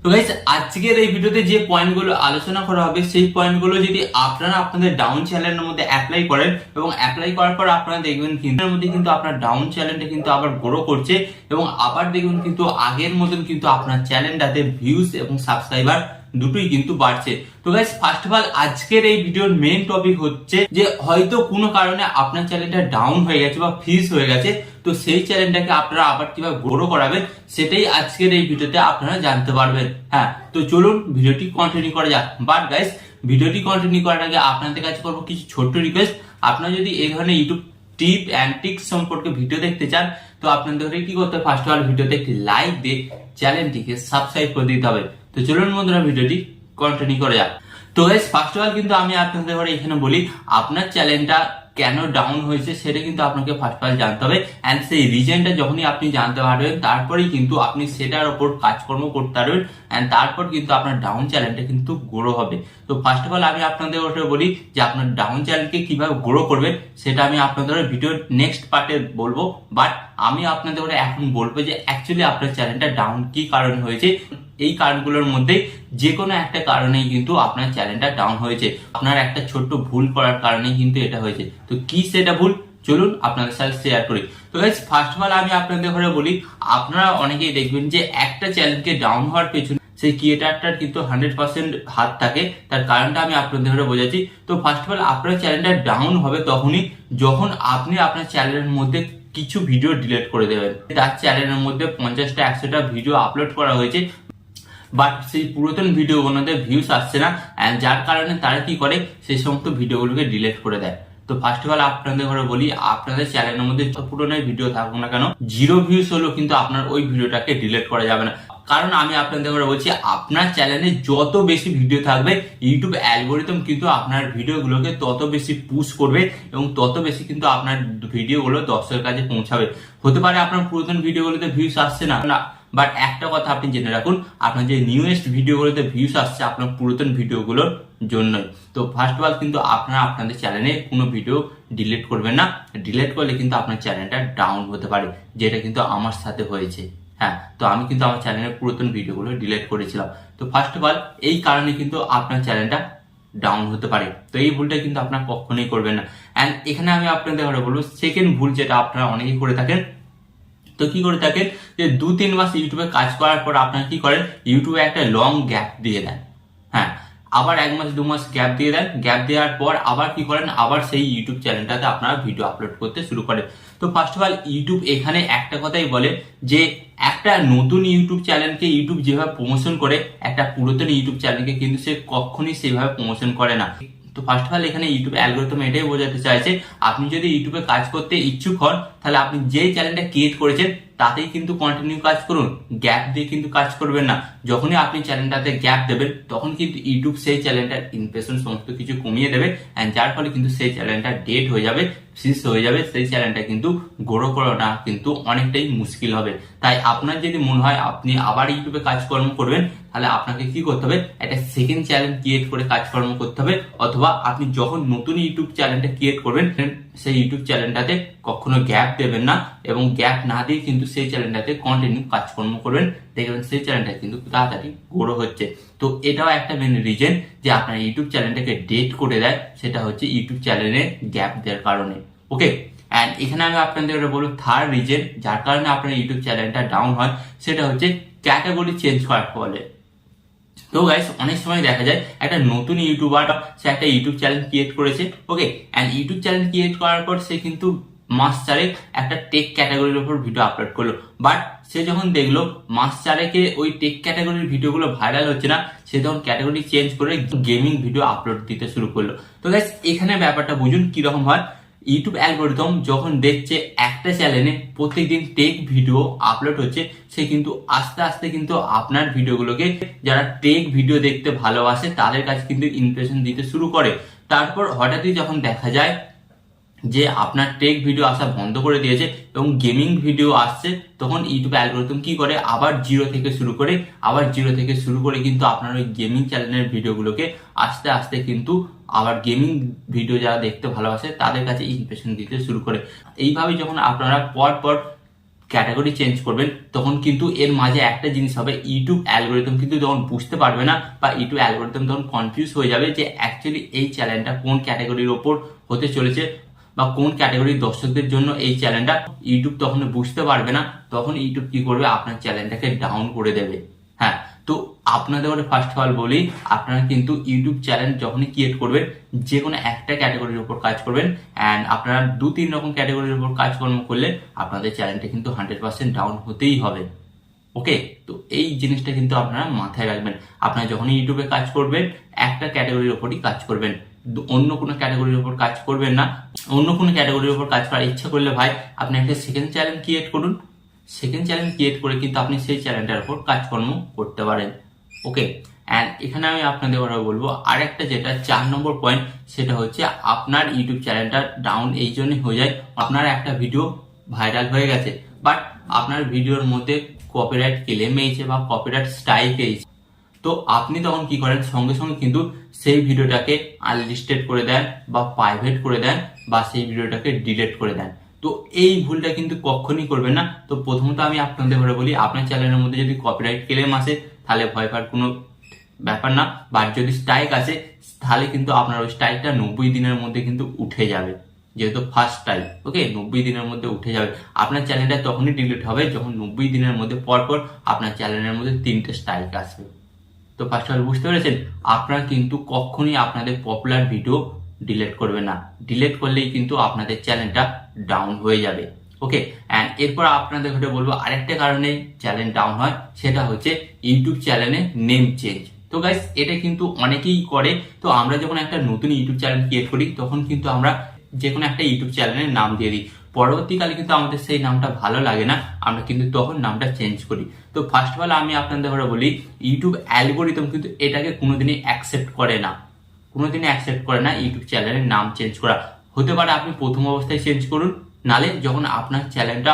তো গাইস আজকের এই ভিডিওতে যে পয়েন্টগুলো আলোচনা করা হবে সেই পয়েন্টগুলো যদি আপনারা আপনাদের ডাউন চ্যানেলের মধ্যে অ্যাপ্লাই করেন এবং অ্যাপ্লাই করার পর আপনারা দেখবেন কিন্তু এর মধ্যে কিন্তু আপনার ডাউন চ্যানেলটা কিন্তু আবার গ্রো করছে এবং আবার দেখবেন কিন্তু আগের মতন কিন্তু আপনার চ্যানেলটাতে ভিউজ এবং সাবস্ক্রাইবার দুটোই কিন্তু বাড়ছে। তো গাইস ফার্স্ট অফ অল আজকের এই ভিডিওর মেইন টপিক হচ্ছে যে হয়তো কোনো কারণে আপনার চ্যানেলটা ডাউন হয়ে গেছে বা ফ্রিজ হয়ে গেছে, তো সেই চ্যানেলটাকে আপনারা আবার কিভাবে গ্রো করাবেন সেটাই আজকের এই ভিডিওতে আপনারা জানতে পারবেন। হ্যাঁ, তো চলুন ভিডিওটি কন্টিনিউ করা যাক। বাট গাইস ভিডিওটি কন্টিনিউ করার আগে আপনাদের কাছে করবো কিছু ছোট্ট রিকোয়েস্ট। আপনারা যদি এই ধরনের ইউটিউব টিপ অ্যান্ড ট্রিক্স সম্পর্কে ভিডিও দেখতে চান তো আপনাদের কি করতে হবে, ফার্স্ট অফ অল ভিডিওতে একটি লাইক দিয়ে চ্যানেলটিকে সাবস্ক্রাইব করে দিতে হবে। তো চলুন বন্ধুরা ভিডিওটি কন্টিনিউ করা যাক। তো গাইস ফার্স্ট অফ অল কিন্তু আমি আপনাদের এখানে বলি আপনার চ্যানেলটা কেন ডাউন হয়েছে সেটা কিন্তু আপনাকে ফার্স্ট অফ অল জানতে হবে এন্ড সেই রিজনটা যখনই আপনি জানতে পারবেন তারপরেই কিন্তু আপনি সেটার উপর কাজকর্ম করতে পারবেন এন্ড তারপর কিন্তু আপনার ডাউন চ্যানেলটা কিন্তু গ্রো হবে। তো ফার্স্ট অফ অল আমি আপনাদের বলি যে আপনার ডাউন চ্যানেলকে কিভাবে গ্রো করবেন সেটা আমি আপনাদের ভিডিওর নেক্সট পার্টে বলবো। বাট আমি আপনাদের এখন বলবো যে অ্যাকচুয়ালি আপনার চ্যানেলটা ডাউন কি কারণে হয়েছে। এই কারণগুলোর মধ্যে যে কোনো একটা কারণেই কিন্তু আপনার চ্যানেলটা ডাউন হয়েছে, আপনার একটা ছোট্ট ভুল করার কারণেই কিন্তু এটা হয়েছে। তো কি সেটা ভুল চলুন আপনাদের সাথে শেয়ার করি। তো গাইস ফার্স্ট অফ অল আমি আপনাদের বলি আপনারা অনেকেই দেখবেন যে একটা চ্যানেলকে ডাউন হওয়ার পেছনে সেই ক্রিয়েটারটার কিন্তু 100% হাত থাকে। তার কারণটা আমি আপনাদের বোঝাচ্ছি। তো ফার্স্ট অফ অল আপনার চ্যানেলটা ডাউন হবে তখনই যখন আপনি আপনার চ্যানেলের মধ্যে কিছু ভিডিও ডিলিট করে দেবেন। তার চ্যানেলের মধ্যে 50টা 100টা ভিডিও আপলোড করা হয়েছে বাট সেই পুরাতন ভিডিওগুলোতে ভিউস আসছে না এন্ড যার কারণে তারা কি করে সেই সমস্ত ভিডিওগুলোকে ডিলিট করে দেয়। তো ফার্স্ট অফ অল আপনাদের বলি আপনাদের চ্যানেলের মধ্যে যত পুরনো ভিডিও থাকুক না কেন, 0 ভিউস হলেও কিন্তু আপনার ওই ভিডিওটাকে ডিলিট করা যাবে না। কারণ আমি আপনাদের বলছি আপনার চ্যানেলে যত বেশি ভিডিও থাকবে ইউটিউব অ্যালগোরিদম কিন্তু আপনার ভিডিওগুলোকে তত বেশি পুশ করবে এবং তত বেশি কিন্তু আপনার ভিডিওগুলো দর্শকের কাছে পৌঁছাবে। হতে পারে আপনার পুরাতন ভিডিওগুলোতে ভিউস আসছে না, বাট একটা কথা আপনি জেনে রাখুন আপনার যে নিউয়েস্ট ভিডিওগুলোতে ভিউস আসছে আপনার পুরাতন ভিডিওগুলোর জন্যই। তো ফার্স্ট অফ অল কিন্তু আপনারা আপনাদের চ্যানেলে কোনো ভিডিও ডিলিট করবেন না, ডিলিট করলে কিন্তু আপনার চ্যানেলটা ডাউন হতে পারে, যেটা কিন্তু আমার সাথে হয়েছে। হ্যাঁ, তো আমি কিন্তু আমার চ্যানেলের পুরাতন ভিডিওগুলো ডিলিট করেছিলাম। তো ফার্স্ট অফ অল এই কারণে কিন্তু আপনার চ্যানেলটা ডাউন হতে পারে। তো এই ভুলটা কিন্তু আপনারা কখনোই করবেন না। এন্ড এখানে আমি আপনাদের বলবো সেকেন্ড ভুল যেটা আপনারা অনেকেই করে থাকেন। তো কি করে থাকেন যে 2-3 মাস ইউটিউবে কাজ করার পর আপনারা কি করেন ইউটিউবে একটা লং গ্যাপ দিয়ে দেন। হ্যাঁ, আবার 1 মাস 2 মাস গ্যাপ দিয়ে দেন। গ্যাপ দেওয়ার পর আবার কি করেন আবার সেই ইউটিউব চ্যানেলটাতে আপনারা ভিডিও আপলোড করতে শুরু করেন। তো ফার্স্ট অফ অল ইউটিউব এখানে একটা কথাই বলে যে একটা নতুন ইউটিউব চ্যানেলকে ইউটিউব যেভাবে প্রমোশন করে একটা পুরাতন ইউটিউব চ্যানেলকে কিন্তু সে কখনই সেভাবে প্রমোশন করে না। তো ফার্স্ট অফ অল এখানে ইউটিউব অ্যালগরিদম এটাই বোঝাতে চাইছে আপনি যদি ইউটিউবে কাজ করতে ইচ্ছুক হন তাহলে আপনি যে চ্যানেলটা ক্রিয়েট করেছেন তাতেই কিন্তু কন্টিনিউ কাজ করুন, গ্যাপ দিয়ে কিন্তু কাজ করবেন না। যখনই আপনি চ্যানেলটাতে গ্যাপ দেবেন তখন কিন্তু ইউটিউব সেই চ্যানেলটার ইমপ্রেশন সমস্ত কিছু কমিয়ে দেবে এন্ড যার ফলে কিন্তু সেই চ্যানেলটা ডেড হয়ে যাবে, শেষ হয়ে যাবে। সেই চ্যানেলটা কিন্তু গ্রো করাটা কিন্তু অনেকটাই মুশকিল হবে। তাই আপনার যদি মনে হয় আপনি আবার ইউটিউবে কাজকর্ম করবেন তাহলে আপনাকে কি করতে হবে একটা সেকেন্ড চ্যানেল ক্রিয়েট করে কাজকর্ম করতে হবে, অথবা আপনি যখন নতুন ইউটিউব চ্যানেলটা ক্রিয়েট করবেন সেই ইউটিউব চ্যানেলটাতে কখনো গ্যাপ দেবেন না এবং গ্যাপ না দিয়ে কিন্তু সেই চ্যানেলটাতে কন্টিনিউ কাজকর্ম করবেন। দেখবেন সেই চ্যানেলটা কিন্তু তাড়াতাড়ি গ্রো হচ্ছে। তো এটাও একটা মেন রিজন যে আপনার ইউটিউব চ্যানেলটাকে ডেট করে দেয়, সেটা হচ্ছে ইউটিউব চ্যানেলে গ্যাপ দেওয়ার কারণে। ওকে, এন্ড এখানে আমি আপনাদের বলবো থার্ড রিজন যার কারণে আপনার ইউটিউব চ্যানেলটা ডাউন হয় সেটা হচ্ছে ক্যাটাগরি চেঞ্জ করার ফলে। তো গাইস অনেক সময় দেখা যায় একটা নতুন ইউটিউবার সে একটা ইউটিউব চ্যানেল ক্রিয়েট করেছে। ওকে, এন্ড ইউটিউব চ্যানেল ক্রিয়েট করার পর সে কিন্তু মাস চারেক একটা টেক ক্যাটাগরির উপর ভিডিও আপলোড করলো। বাট সে যখন দেখলো মাস চারেকে ওই টেক ক্যাটাগরির ভিডিওগুলো ভাইরাল হচ্ছে না, সে তখন ক্যাটাগরি চেঞ্জ করে গেমিং ভিডিও আপলোড দিতে শুরু করলো। তো গাইস এখানে ব্যাপারটা বুঝুন কিরকম হয়। ইউটিউব অ্যালগরিদম যখন দেখছে একটা চ্যানেলে প্রত্যেকদিন টেক ভিডিও আপলোড হচ্ছে, সে কিন্তু আস্তে আস্তে কিন্তু আপনার ভিডিওগুলোকে যারা টেক ভিডিও দেখতে ভালোবাসে তাদের কাছে কিন্তু ইমপ্রেশন দিতে শুরু করে। তারপর হঠাৎই যখন দেখা যায় যে আপনার টেক ভিডিও আসা বন্ধ করে দিয়েছে এবং গেমিং ভিডিও আসছে, তখন ইউটিউব অ্যালগরিদম কি করে আবার জিরো থেকে শুরু করে কিন্তু আপনার ওই গেমিং চ্যানেলের ভিডিওগুলোকে আস্তে আস্তে কিন্তু আবার গেমিং ভিডিও যারা দেখতে ভালোবাসে তাদের কাছে ইমপ্রেশন দিতে শুরু করে। এইভাবে যখন আপনারা পর পর ক্যাটাগরি চেঞ্জ করবেন তখন কিন্তু এর মাঝে একটা জিনিস হবে, ইউটিউব অ্যালগোরিদম কিন্তু তখন বুঝতে পারবে না বা ইউটিউব অ্যালগোরিদম তখন কনফিউজ হয়ে যাবে যে অ্যাকচুয়ালি এই চ্যানেলটা কোন ক্যাটাগরির ওপর হতে চলেছে বা কোন ক্যাটাগরির দর্শকদের জন্য এই চ্যানেলটা। ইউটিউব তখন বুঝতে পারবে না, তখন ইউটিউব কি করবে, আপনার চ্যানেলটাকে ডাউন করে দেবে। হ্যাঁ, তো আপনাদের ফার্স্ট অফ অল বলি, আপনারা কিন্তু ইউটিউব চ্যানেল যখনই ক্রিয়েট করবেন যে কোনো একটা ক্যাটাগরির উপর কাজ করবেন, অ্যান্ড আপনারা 2-3 রকম ক্যাটাগরির উপর কাজকর্ম করলে আপনাদের চ্যানেলটা কিন্তু 100% ডাউন হতেই হবে। ওকে, তো এই জিনিসটা কিন্তু আপনারা মাথায় রাখবেন। আপনারা যখনই ইউটিউবে কাজ করবেন একটা ক্যাটাগরির উপরই কাজ করবেন, অন্য কোনো ক্যাটাগরির উপর কাজ করবেন না। অন্য কোনো ক্যাটাগরির উপর কাজ করার ইচ্ছা করলে ভাই আপনি একটা সেকেন্ড চ্যানেল ক্রিয়েট করুন। সেকেন্ড চ্যানেল ক্রিয়েট করে কিন্তু আপনি সেই চ্যানেলটার উপর কাজকর্ম করতে পারেন। ওকে, অ্যান্ড এখানে আমি আপনাদের কথা বলবো আর একটা, যেটা 4 নম্বর পয়েন্ট, সেটা হচ্ছে আপনার ইউটিউব চ্যানেলটা ডাউন এই জন্যই হয়ে যায়, আপনার একটা ভিডিও ভাইরাল হয়ে গেছে বাট আপনার ভিডিওর মধ্যে কপিরাইট ক্লেম হয়েছে বা কপিরাইট স্ট্রাইক হয়েছে। তো আপনি তখন কি করেন, সঙ্গে সঙ্গে কিন্তু সেই ভিডিওটাকে আনলিস্টেড করে দেন বা প্রাইভেট করে দেন বা সেই ভিডিওটাকে ডিলিট করে দেন। তো এই ভুলটা কিন্তু কখনই করবেন না। তো প্রথমত আমি আপনাদের ঘরে বলি, আপনার চ্যানেলের মধ্যে যদি কপিরাইট ক্লেম আসে তাহলে ভয় পাওয়ার কোনো ব্যাপার না, বাট যদি স্ট্রাইক আসে তাহলে কিন্তু আপনার ওই স্ট্রাইকটা 90 দিনের মধ্যে কিন্তু উঠে যাবে, যেহেতু ফার্স্ট টাইম। ওকে, 90 দিনের মধ্যে উঠে যাবে। আপনার চ্যানেলটা তখনই ডিলিট হবে যখন 90 দিনের মধ্যে পরপর আপনার চ্যানেলের মধ্যে 3টে স্ট্রাইক আসবে। তো ফার্স্ট অফ অল বুঝতে পেরেছেন, আপনারা কিন্তু কখনই আপনাদের পপুলার ভিডিও ডিলিট করবেন না। ডিলিট করলেই কিন্তু আপনাদের চ্যানেলটা ডাউন হয়ে যাবে। ওকে, অ্যান্ড এরপর আপনাদের ঘরে বলবো আরেকটা কারণে চ্যানেল ডাউন হয়, সেটা হচ্ছে ইউটিউব চ্যানেলে নেম চেঞ্জ। তো গাইস, এটা কিন্তু অনেকেই করে। তো আমরা যখন একটা নতুন ইউটিউব চ্যানেল ক্রিয়েট করি তখন কিন্তু আমরা যে কোনো একটা ইউটিউব চ্যানেলের নাম দিয়ে দিই। পরবর্তীকালে কিন্তু আমাদের সেই নামটা ভালো লাগে না, আমরা কিন্তু তখন নামটা চেঞ্জ করি। তো ফার্স্ট অফ অল আমি আপনাদের ঘরে বলি, ইউটিউব অ্যালগোরিদম কিন্তু এটাকে কোনোদিনই অ্যাকসেপ্ট করে না, কোনোদিনই অ্যাকসেপ্ট করে না ইউটিউব চ্যানেলের নাম চেঞ্জ করা। হতে পারে আপনি প্রথম অবস্থায় চেঞ্জ করুন, নালে যখন আপনার চ্যানেলটা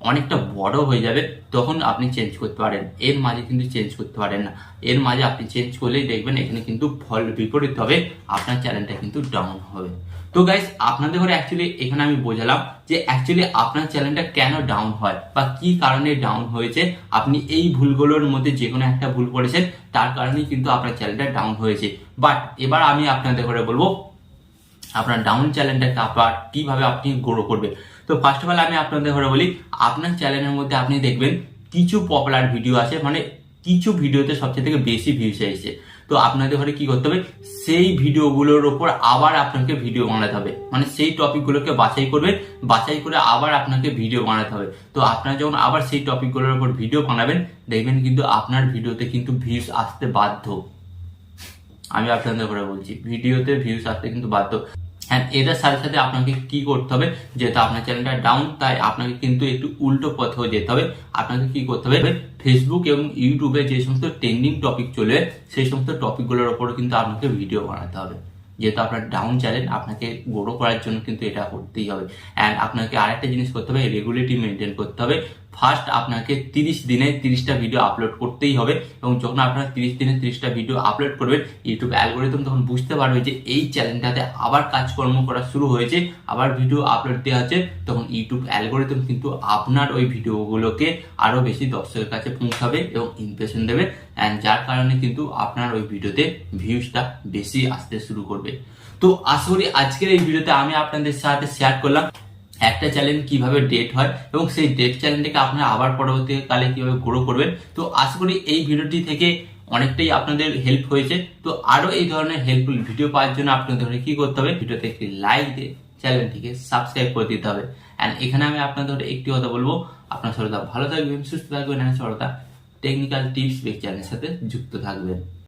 অনেকটা বড় হয়ে যাবে তখন আপনি চেঞ্জ করতে পারেন, এর মাঝে কিন্তু চেঞ্জ করতে পারেন না। এর মাঝে আপনি চেঞ্জ করলেই দেখবেন এখানে কিন্তু ফল বিপরীত হবে, আপনার চ্যানেলটা কিন্তু ডাউন হবে। তো গাইস, আপনাদের ঘরে অ্যাকচুয়ালি এখানে আমি বোঝালাম যে অ্যাকচুয়ালি আপনার চ্যানেলটা কেন ডাউন হয় বা কি কারণে ডাউন হয়েছে। আপনি এই ভুলগুলোর মধ্যে যে কোনো একটা ভুল করেছেন, তার কারণেই কিন্তু আপনার চ্যানেলটা ডাউন হয়েছে। বাট এবার আমি আপনাদের ঘরে বলবো আপনার ডাউন চ্যানেলটাকে আবার কিভাবে আপনি গ্রো করবেন। তো ফার্স্ট অফ অল আমি আপনাদের ঘরে বলি, আপনার চ্যানেলের মধ্যে আপনি দেখবেন কিছু পপুলার ভিডিও আছে, মানে কিছু ভিডিওতে সবচেয়ে থেকে বেশি ভিউজ এসেছে। তো আপনাদের ঘরে কি করতে হবে, সেই ভিডিওগুলোর ওপর আবার আপনাকে ভিডিও বানাতে হবে, মানে সেই টপিকগুলোকে বাছাই করবেন, বাছাই করে আবার আপনাকে ভিডিও বানাতে হবে। তো আপনারা যখন আবার সেই টপিকগুলোর উপর ভিডিও বানাবেন দেখবেন কিন্তু আপনার ভিডিওতে কিন্তু ভিউজ আসতে বাধ্য। আমি আপনাদের ঘরে বলছি, ভিডিওতে ভিউজ আসতে কিন্তু বাধ্য। হ্যাঁ, এটার সাথে সাথে আপনাকে কি করতে হবে, যেহেতু আপনার চ্যানেলটা ডাউন, তাই আপনাকে কিন্তু একটু উল্টো পথেও যেতে হবে। আপনাকে কি করতে হবে, ফেসবুক এবং ইউটিউবে যে সমস্ত ট্রেন্ডিং টপিক চলে সেই সমস্ত টপিকগুলোর উপরে কিন্তু আপনাকে ভিডিও বানাতে হবে। যেহেতু আপনার ডাউন চ্যানেল, আপনাকে গ্রো করার জন্য কিন্তু এটা করতেই হবে। অ্যান্ড আপনাকে আরেকটা জিনিস করতে হবে, রেগুলারিটি মেনটেন করতে হবে। ফার্স্ট আপনাকে 30 দিনে 30টা ভিডিও আপলোড করতেই হবে, এবং যখন আপনারা 30 দিনে 30টা ভিডিও আপলোড করবেন ইউটিউব অ্যালগোরিদম তখন বুঝতে পারবে যে এই চ্যানেলটাতে আবার কাজকর্ম করা শুরু হয়েছে, আবার ভিডিও আপলোড দেওয়া হচ্ছে, তখন ইউটিউব অ্যালগোরিদম কিন্তু আপনার ওই ভিডিওগুলোকে আরো বেশি দর্শকের কাছে পৌঁছাবে এবং ইমপ্রেশন দেবে, অ্যান্ড যার কারণে কিন্তু আপনার ওই ভিডিওতে ভিউজটা বেশি আসতে শুরু করবে। তো আশা করি আজকের এই ভিডিওতে আমি আপনাদের সাথে শেয়ার করলাম একটা চ্যানেল কিভাবে ডেট হয় এবং সেই ডেট চ্যানেলটাকে আপনারা আবার পরবর্তীকালে কিভাবে গ্রো করবেন। তো আশা করি এই ভিডিওটি থেকে অনেকটাই আপনাদের হেল্প হয়েছে। তো আরো এই ধরনের হেল্পফুল ভিডিও পাওয়ার জন্য আপনাদের কি করতে হবে, ভিডিওতে একটি লাইক দিয়ে চ্যানেলটিকে সাবস্ক্রাইব করে দিতে হবে। অ্যান্ড এখানে আমি আপনাদের একটি কথা বলবো, আপনার সরতা ভালো থাকবেন, সুস্থ থাকবেন, সরতা টেকনিক্যাল টিপস বেক চ্যানেলের সাথে যুক্ত থাকবেন।